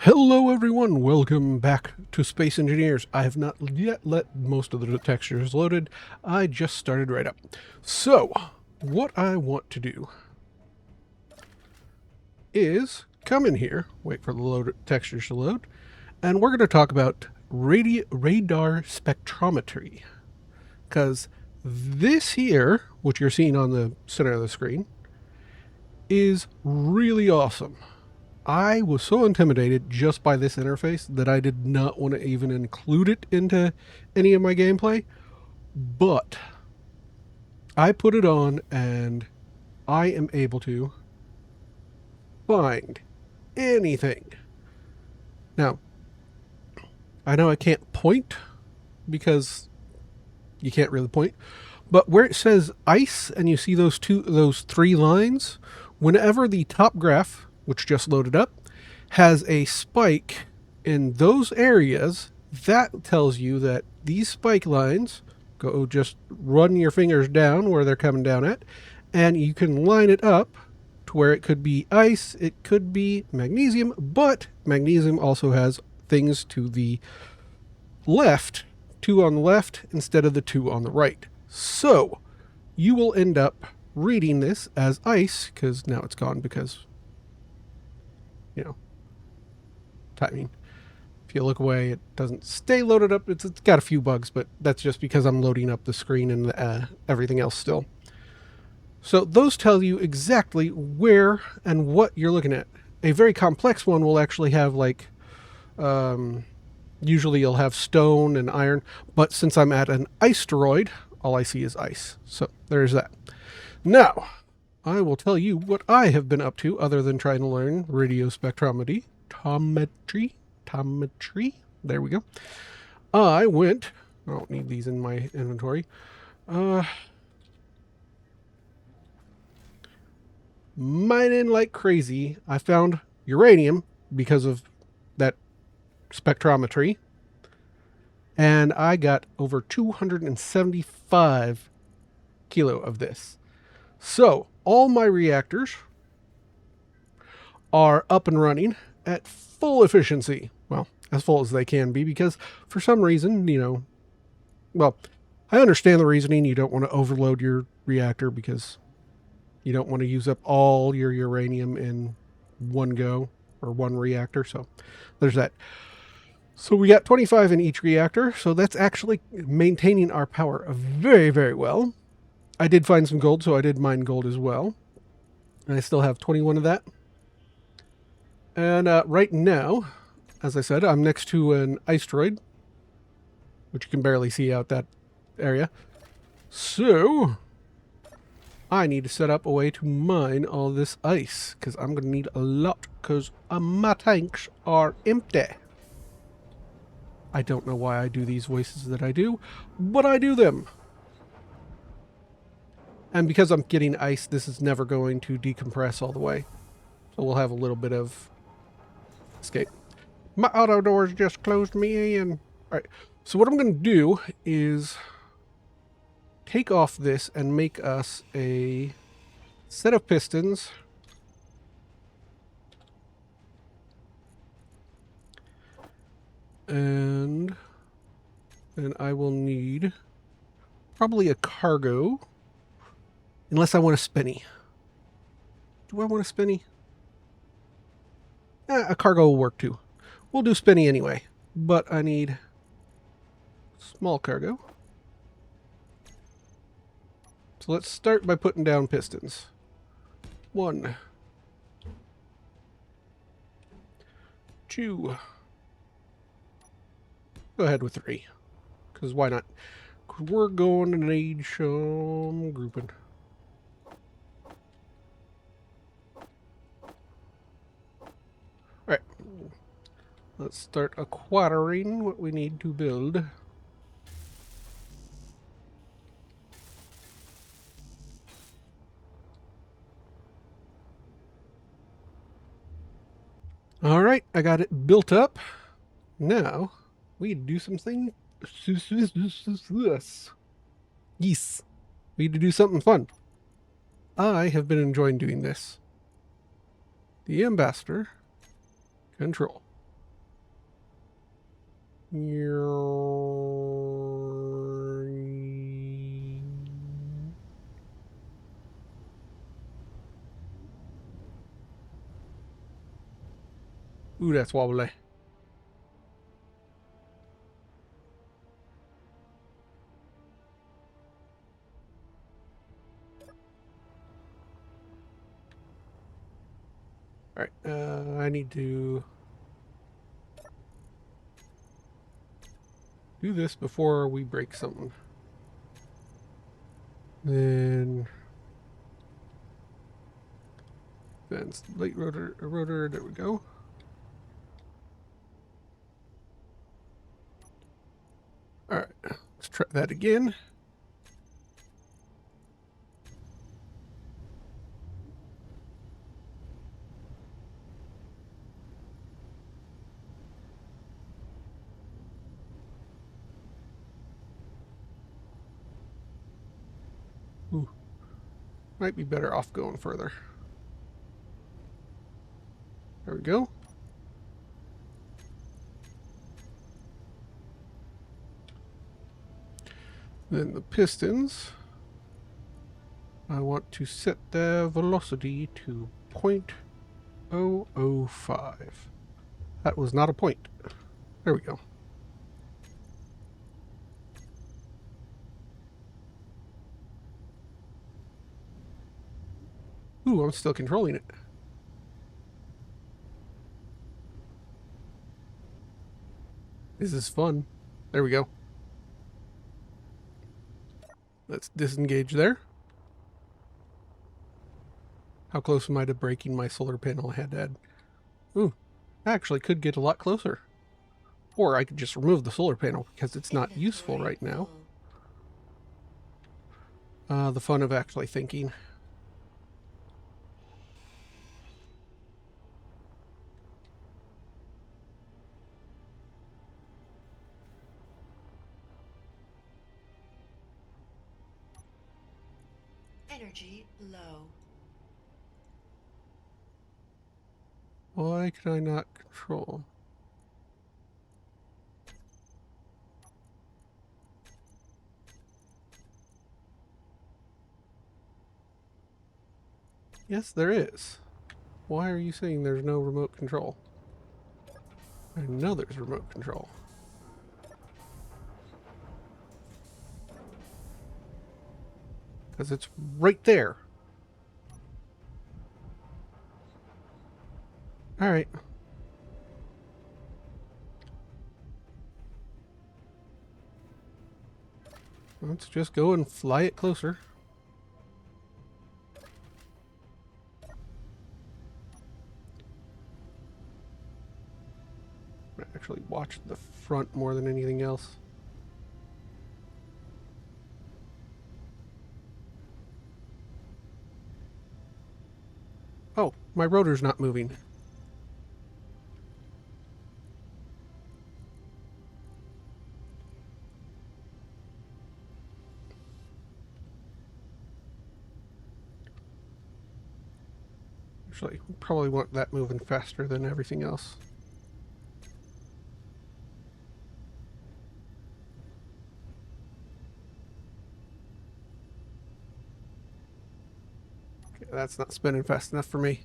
Hello everyone, welcome back to Space Engineers. I have not yet let most of the textures loaded. I just started right up. So, what I want to do is come in here, wait for the textures to load, and we're going to talk about radar spectrometry. Because this here, which you're seeing on the center of the screen, is really awesome. I was so intimidated just by this interface that I did not want to even include it into any of my gameplay. But I put it on and I am able to find anything. Now, I know I can't point because you can't really point, but where it says ice and you see those three lines, whenever the top graph, which just loaded up, has a spike in those areas, that tells you that these spike lines just run your fingers down where they're coming down at, and you can line it up to where it could be ice, it could be magnesium, but magnesium also has things to the left, two on the left instead of the two on the right. So you will end up reading this as ice, because now it's gone because, timing. If you look away, it doesn't stay loaded up. It's got a few bugs, but that's just because I'm loading up the screen and everything else still. So those tell you exactly where and what you're looking at. A very complex one will actually have usually you'll have stone and iron, but since I'm at an asteroid, all I see is ice. So there's that. Now, I will tell you what I have been up to other than trying to learn radio spectrometry. There we go. I don't need these in my inventory. Mining like crazy. I found uranium because of that spectrometry. And I got over 275 kilo of this. So all my reactors are up and running at full efficiency. Well, as full as they can be, because for some reason, I understand the reasoning. You don't want to overload your reactor because you don't want to use up all your uranium in one go or one reactor. So there's that. So we got 25 in each reactor. So that's actually maintaining our power very, very well. I did find some gold, so I did mine gold as well. And I still have 21 of that. And right now, as I said, I'm next to an asteroid, which you can barely see out that area. So I need to set up a way to mine all this ice, because I'm going to need a lot, because my tanks are empty. I don't know why I do these voices that I do, but I do them. And because I'm getting ice, this is never going to decompress all the way. So we'll have a little bit of escape. My auto doors just closed me in. Alright, so what I'm going to do is take off this and make us a set of pistons. And then I will need probably a cargo. Unless I want a spinny. Do I want a spinny? A cargo will work too. We'll do spinny anyway. But I need small cargo. So let's start by putting down pistons. 1, 2. Go ahead with 3. Because why not? Because we're going to need some grouping. Alright. Let's start acquiring what we need to build. Alright, I got it built up. Now, we do something. Yes. We need to do something fun. I have been enjoying doing this. The ambassador control. Ooh, that's wobbly. All right, I need to do this before we break something. Then late rotor, there we go. All right, let's try that again. Ooh, might be better off going further. There we go. Then the pistons, I want to set the velocity to 0.005. That was not a point. There we go. Ooh, I'm still controlling it. This is fun. There we go. Let's disengage there. How close am I to breaking my solar panel I had to add? Ooh, I actually could get a lot closer. Or I could just remove the solar panel because it's not useful right now. The fun of actually thinking. Energy low. Why can I not control? Yes, there is. Why are you saying there's no remote control? I know there's remote control. Because it's right there. Alright. Let's just go and fly it closer. Actually watch the front more than anything else. Oh, my rotor's not moving. Actually, we probably want that moving faster than everything else. Okay, that's not spinning fast enough for me.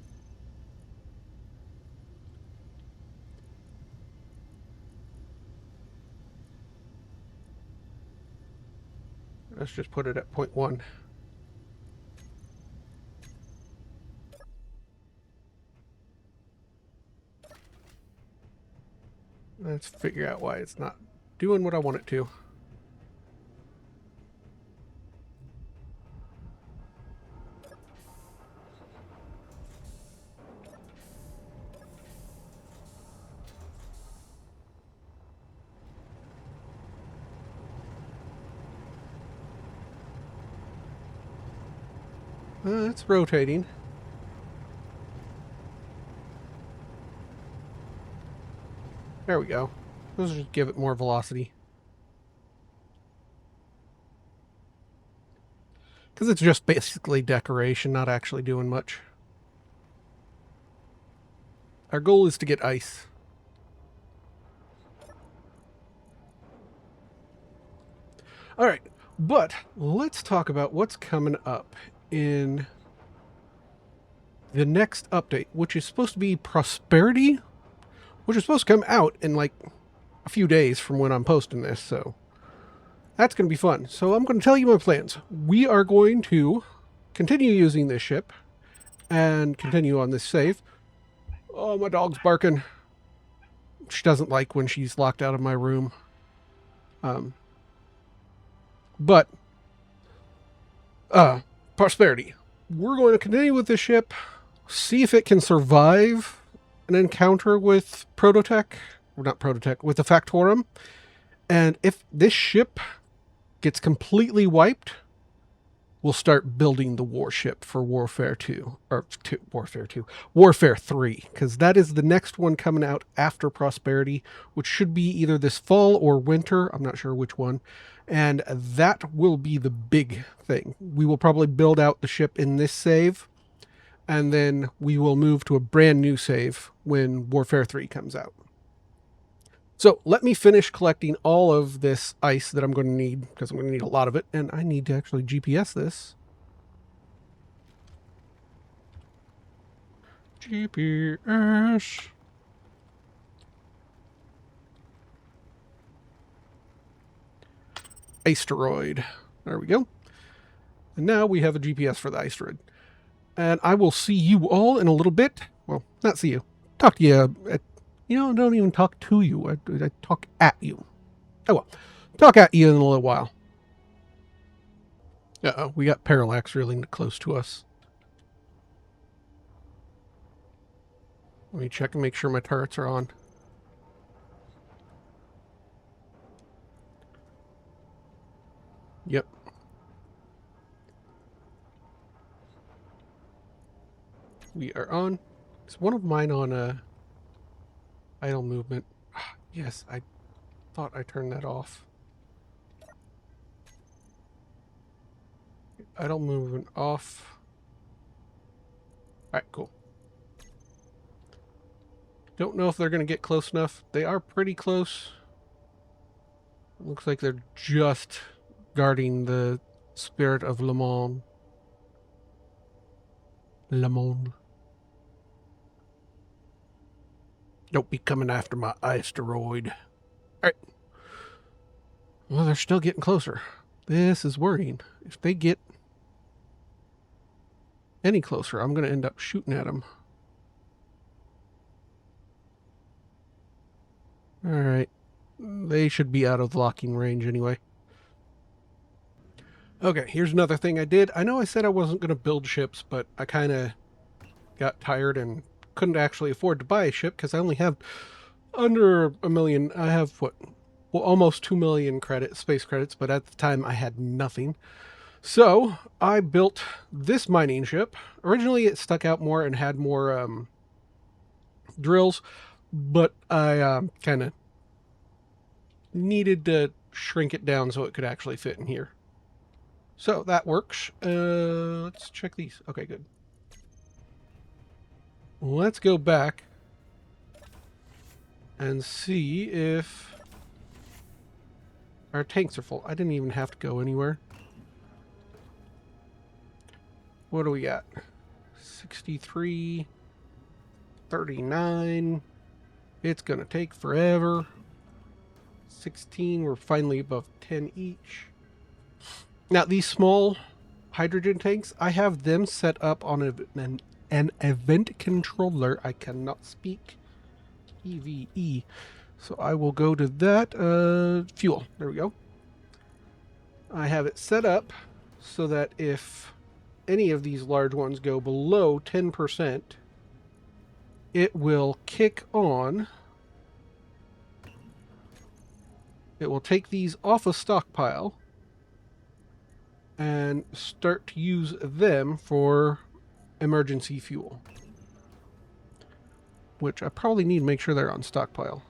Let's just put it at 0.1. Let's figure out why it's not doing what I want it to. It's rotating. There we go. Let's just give it more velocity. Because it's just basically decoration, not actually doing much. Our goal is to get ice. All right, but let's talk about what's coming up in the next update, which is supposed to be Prosperity, which is supposed to come out in like a few days from when I'm posting this, so that's going to be fun. So I'm going to tell you my plans. We are going to continue using this ship and continue on this save. Oh, my dog's barking. She doesn't like when she's locked out of my room. But Prosperity. We're going to continue with this ship, see if it can survive an encounter with Prototech, or not Prototech, with the Factorum. And if this ship gets completely wiped, we'll start building the warship for Warfare 2, or Warfare 2, Warfare 3, because that is the next one coming out after Prosperity, which should be either this fall or winter. I'm not sure which one. And that will be the big thing. We will probably build out the ship in this save, and then we will move to a brand new save when Warfare 3 comes out. So let me finish collecting all of this ice that I'm going to need, because I'm going to need a lot of it, and I need to actually GPS this. GPS. Asteroid. There we go. And now we have a GPS for the asteroid. And I will see you all in a little bit. Well, not see you. Talk to you. I don't even talk to you. I talk at you. Oh well. Talk at you in a little while. Uh-oh, we got Parallax really close to us. Let me check and make sure my turrets are on. Yep. We are on. Is one of mine on idle movement? Yes, I thought I turned that off. Idle movement off. Alright, cool. Don't know if they're going to get close enough. They are pretty close. Looks like they're just guarding the spirit of Le Monde. Le Monde. Don't be coming after my asteroid. Alright. Well, they're still getting closer. This is worrying. If they get any closer, I'm going to end up shooting at them. Alright. They should be out of locking range anyway. Okay, here's another thing I did. I know I said I wasn't going to build ships, but I kind of got tired and couldn't actually afford to buy a ship because I only have under a million. I have, almost 2 million space credits, but at the time I had nothing. So I built this mining ship. Originally it stuck out more and had more drills, but I kind of needed to shrink it down so it could actually fit in here. So that works. Let's check these. Okay, good. Let's go back and see if our tanks are full. I didn't even have to go anywhere. What do we got? 63, 39. It's going to take forever. 16, we're finally above 10 each. Now, these small hydrogen tanks, I have them set up on an event controller. I cannot speak. EVE. So I will go to that. Fuel. There we go. I have it set up so that if any of these large ones go below 10%, it will kick on. It will take these off a stockpile and start to use them for emergency fuel, which I probably need to make sure they're on stockpile.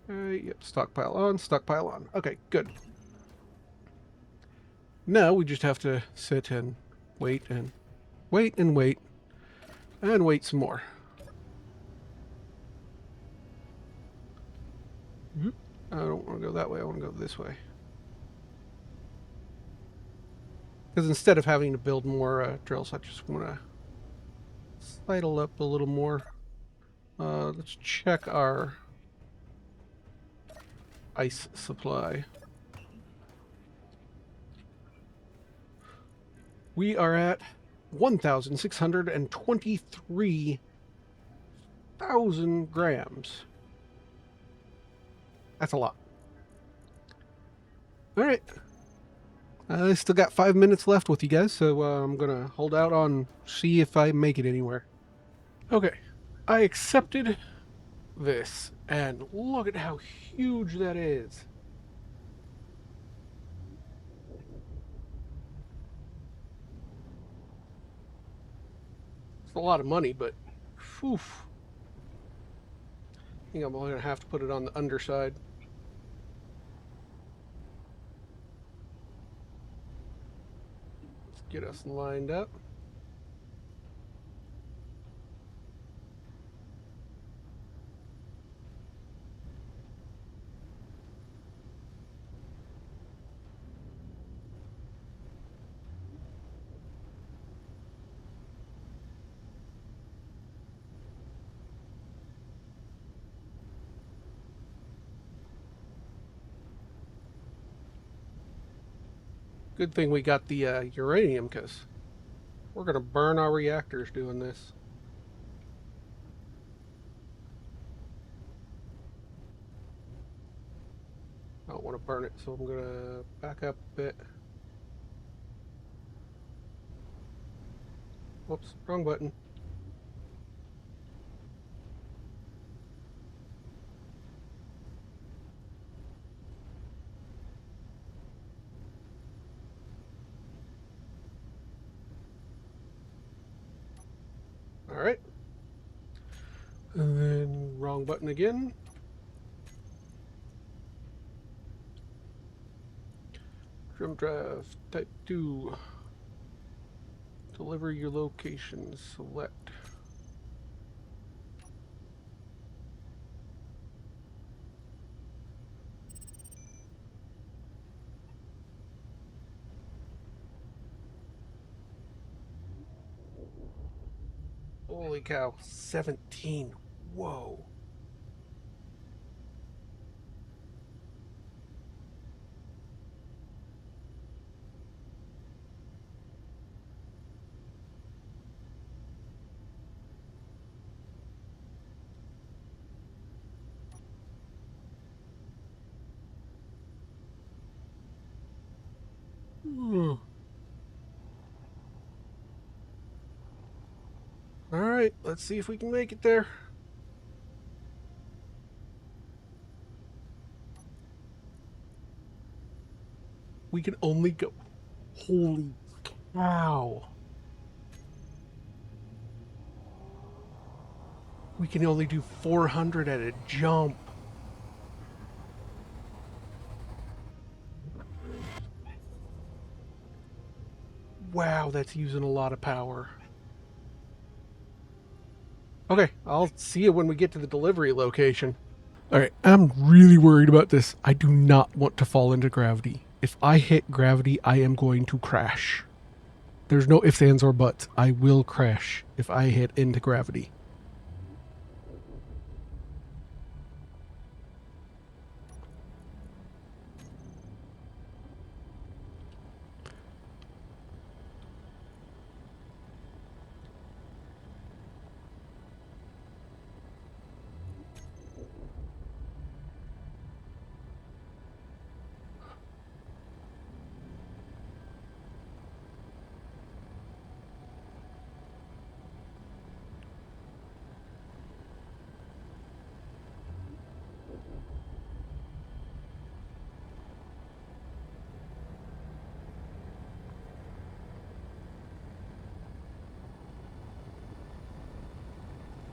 Yep, stockpile on. Okay, good. Now we just have to sit and wait and wait and wait and wait some more. I don't want to go that way. I want to go this way. Because instead of having to build more drills, I just want to sidle up a little more. Let's check our ice supply. We are at 1,623,000 grams. That's a lot. All right. I still got 5 minutes left with you guys, so I'm going to hold out on see if I make it anywhere. Okay. I accepted this, and look at how huge that is. It's a lot of money, but whew. I think I'm going to have to put it on the underside. Let's get us lined up. Good thing we got the uranium, because we're going to burn our reactors doing this. I don't want to burn it, so I'm going to back up a bit. Whoops, wrong button. All right. And then wrong button again. Drum drive type 2. Deliver your location. Select. Holy cow, 17. Whoa. All right, let's see if we can make it there. We can only go. Holy cow. We can only do 400 at a jump. Wow, that's using a lot of power. Okay, I'll see you when we get to the delivery location. All right, I'm really worried about this. I do not want to fall into gravity. If I hit gravity, I am going to crash. There's no ifs, ands, or buts. I will crash if I hit into gravity.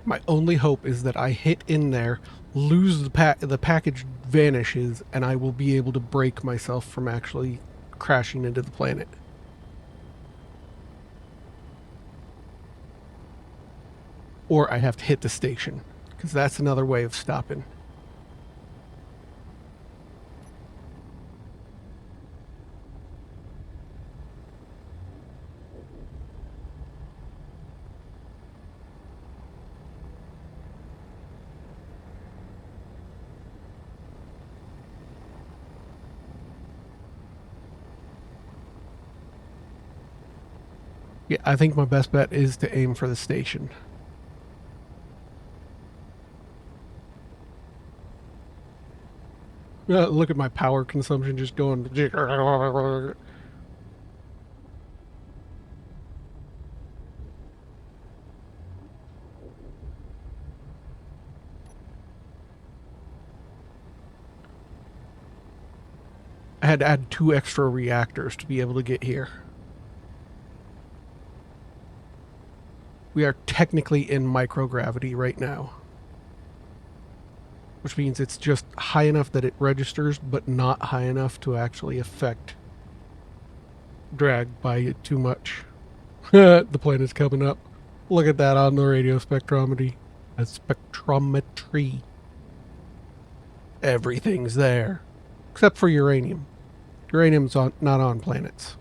My only hope is that I hit in there, lose the package vanishes, and I will be able to break myself from actually crashing into the planet. Or I have to hit the station, because that's another way of stopping. Yeah, I think my best bet is to aim for the station. Look at my power consumption just going. I had to add 2 extra reactors to be able to get here. We are technically in microgravity right now, which means it's just high enough that it registers, but not high enough to actually affect drag by it too much. The planet's coming up. Look at that on the radio spectrometry. A spectrometry. Everything's there, except for uranium. Uranium's not on planets.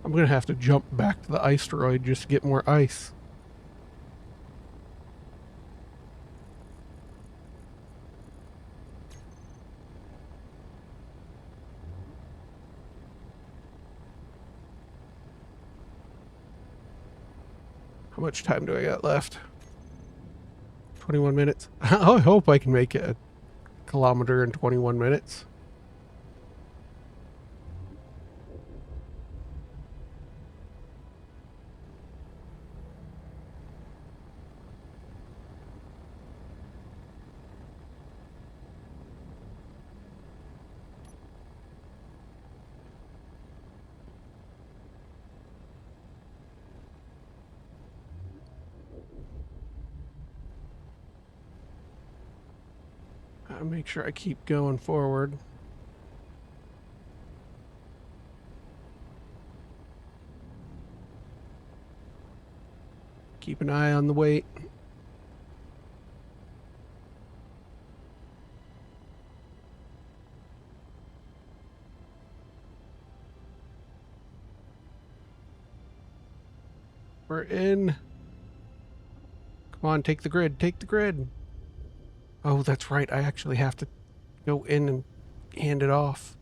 I'm going to have to jump back to the asteroid just to get more ice. How much time do I got left? 21 minutes. I hope I can make it a kilometer in 21 minutes. I'll make sure I keep going forward. Keep an eye on the weight. We're in. Come on, take the grid. Take the grid. Oh, that's right. I actually have to go in and hand it off.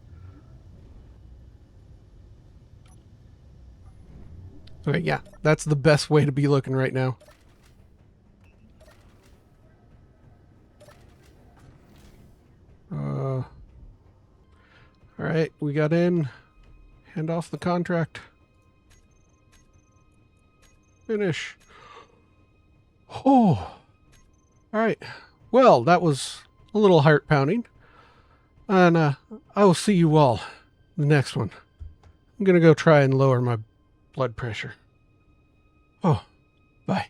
Okay, yeah. That's the best way to be looking right now. All right, we got in. Hand off the contract. Finish. Oh. All right. Well, that was a little heart pounding. And I will see you all in the next one. I'm going to go try and lower my blood pressure. Oh, bye.